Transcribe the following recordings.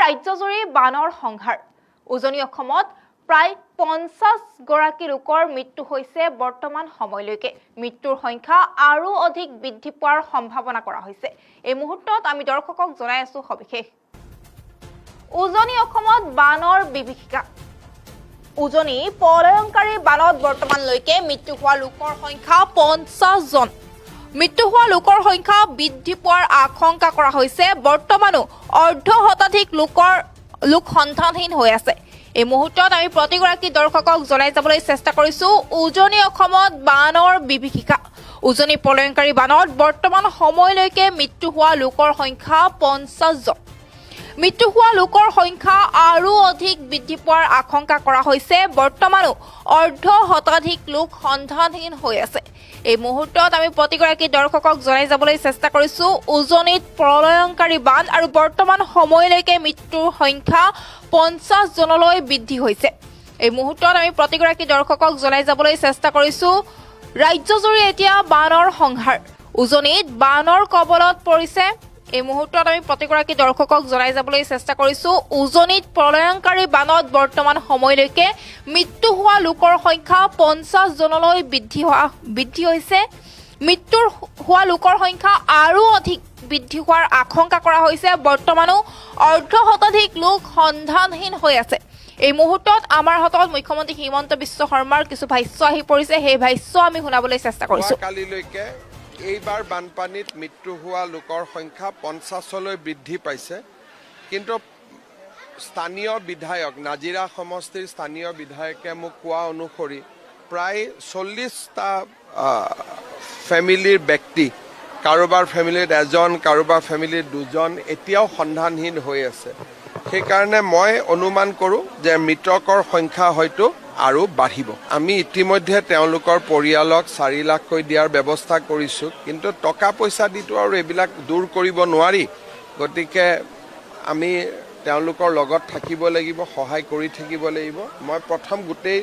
ৰাজ্যজুৰি বানৰ সংহাৰ উজনি অসমত প্ৰায় 50 গৰাকী লোকৰ মৃত্যু হৈছে বৰ্তমান সময়লৈকে মৃত্যুৰ সংখ্যা আৰু অধিক বৃদ্ধি পোৱাৰ সম্ভাৱনা কৰা হৈছে এই মুহূৰ্তত আমি দৰ্শকক জনাই আছো সবিশেষ উজনি অসমত বানৰ বিভীষিকা উজনি প্ৰলয়ংকাৰী বানত বৰ্তমানলৈকে মৃত্যু হোৱা লোকৰ সংখ্যা 50 জন মৃত্যু হোৱা লোকৰ সংখ্যা বৃদ্ধি পোৱাৰ আশংকা কৰা হৈছে বৰ্তমানো অৰ্ধ শতাধিক লোক সন্ধানহীন হৈ আছে এই মুহূৰ্তত আমি প্ৰতিগৰাকী দৰ্শকক জনাই যাবলৈ চেষ্টা কৰিছো উজনি অসমত বানৰ বিভীষিকা উজনি প্ৰলয়ংকাৰী বানত বৰ্তমান সময়লৈকে মৃত্যু হোৱা লোকৰ সংখ্যা 50 জন মৃত্যু হোৱা লোকৰ সংখ্যা আৰু অধিক বৃদ্ধি পোৱাৰ আশংকা কৰা হৈছে বৰ্তমানো অৰ্ধ শতাধিক লোক সন্ধানহীন হৈ আছে এই মুহূৰ্তত আমি প্ৰতিগৰাকী দৰ্শকক জনাই যাবলৈ চেষ্টা কৰিছো উজনিত প্ৰলয়ংকাৰী বান আৰু বৰ্তমান সময়লৈকে মৃত্যুৰ সংখ্যা 50 জনলৈ বৃদ্ধি হৈছে এই মুহূৰ্তত আমি প্ৰতিগৰাকী দৰ্শকক জনাই যাবলৈ চেষ্টা কৰিছো ৰাজ্যজুৰি এতিয়া বানৰ সংহাৰ উজনিত বানৰ কবলত পৰিছে এই মুহূৰ্তত আমি প্ৰতিগৰাকী দৰ্শকক জনাই যাবলৈ চেষ্টা কৰিছো উজনিত প্ৰলয়ংকাৰী বানত বৰ্তমান সময়লৈকে মৃত্যু হোৱা লোকৰ সংখ্যা 50 জনলৈ বৃদ্ধি হৈছে মৃত্যুৰ হোৱা লোকৰ সংখ্যা আৰু অধিক বৃদ্ধি হোৱাৰ আশংকা কৰা হৈছে বৰ্তমানো অৰ্ধ শতাধিক লোক সন্ধানহীন হৈ আছে এই মুহূৰ্তত আমাৰ হাতত মুখ্যমন্ত্ৰী হিমন্ত বিশ্ব শৰ্মাৰ কিছু ভাষ্য আহি পৰিছে সেই ভাষ্য আমি শুনাবলৈ চেষ্টা কৰিছো কালিলৈকে এইবাৰ বানপানীত মৃত্যু হোৱা লোকৰ সংখ্যা 50লৈ বৃদ্ধি পাইছে কিন্তু স্থানীয় বিধায়ক নাজিৰা সমষ্টিৰ স্থানীয় বিধায়কে মোক কোৱা অনুসৰি প্ৰায় 40টা ফেমিলিৰ ব্যক্তি কাৰোবাৰ ফেমিলিত এজন কাৰোবাৰ ফেমিলিত দুজন এতিয়াও সন্ধানহীন হৈ আছে সেইকাৰণে মই অনুমান কৰোঁ যে মৃতকৰ সংখ্যা হয়তো আৰু বাঢ়িব আমি ইতিমধ্যে তেওঁলোকৰ পৰিয়ালক 4 লাখকৈ দিয়াৰ ব্যৱস্থা কৰিছোঁ কিন্তু টকা পইচা দিটো আৰু এইবিলাক দূৰ কৰিব নোৱাৰি গতিকে আমি তেওঁলোকৰ লগত থাকিব লাগিব সহায় কৰি থাকিব লাগিব মই প্ৰথম গোটেই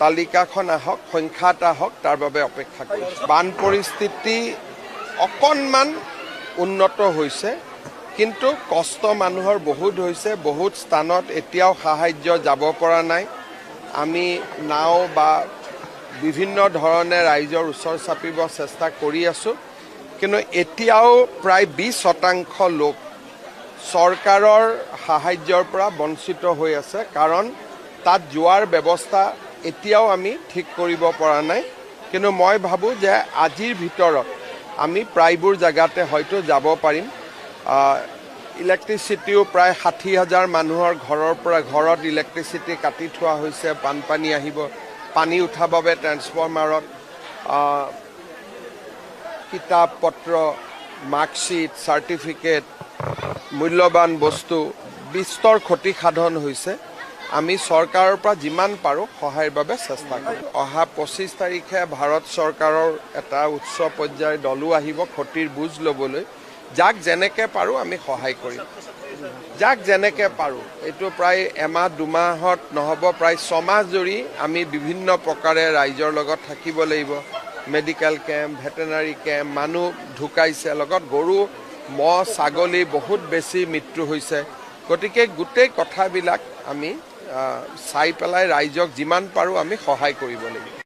তালিকাখন আহক সংখ্যাটা আহক তাৰ বাবে অপেক্ষা কৰিছোঁ বান পৰিস্থিতি অকণমান উন্নত হৈছে কিন্তু কষ্ট মানুহৰ বহুত হৈছে বহুত স্থানত এতিয়াও সাহায্য যাব পৰা নাই আমি নাও বা বিভিন্ন ধৰণে ৰাইজৰ ওচৰ চাপিব চেষ্টা কৰি আছোঁ কিন্তু এতিয়াও প্ৰায় 20% লোক চৰকাৰৰ সাহায্যৰ পৰা বঞ্চিত হৈ আছে কাৰণ তাত যোৱাৰ ব্যৱস্থা এতিয়াও আমি ঠিক কৰিব পৰা নাই কিন্তু মই ভাবোঁ যে আজিৰ ভিতৰত আমি প্ৰায়বোৰ জেগাতে হয়তো যাব পাৰিম ইলেক্ট্ৰিচিটিও প্ৰায় 60,000 মানুহৰ ঘৰৰ পৰা ঘৰত ইলেক্ট্ৰিচিটি কাটি থোৱা হৈছে বানপানী আহিব পানী উঠাৰ বাবে ট্ৰেন্সফৰ্মাৰত কিতাপ পত্ৰ মাৰ্কশ্বিট চাৰ্টিফিকেট মূল্যৱান বস্তু বিস্তৰ ক্ষতি সাধন হৈছে আমি চৰকাৰৰ পৰা যিমান পাৰোঁ সহায়ৰ বাবে চেষ্টা কৰিম অহা 25 তাৰিখে ভাৰত চৰকাৰৰ এটা উচ্চ পৰ্যায়ৰ দলো আহিব ক্ষতিৰ বুজ ল'বলৈ যাক যেনেকৈ পাৰোঁ আমি সহায় কৰিম যাক যেনেকৈ পাৰোঁ এইটো প্ৰায় এমাহ দুমাহত নহ'ব প্ৰায় 6 মাহ জুৰি আমি বিভিন্ন প্ৰকাৰে ৰাইজৰ লগত থাকিব লাগিব মেডিকেল কেম্প ভেটেনাৰী কেম্প মানুহ ঢুকাইছে লগত গৰু মহ ছাগলী বহুত বেছি মৃত্যু হৈছে গতিকে গোটেই কথাবিলাক আমি চাই পেলাই ৰাইজক যিমান পাৰোঁ আমি সহায় কৰিব লাগিব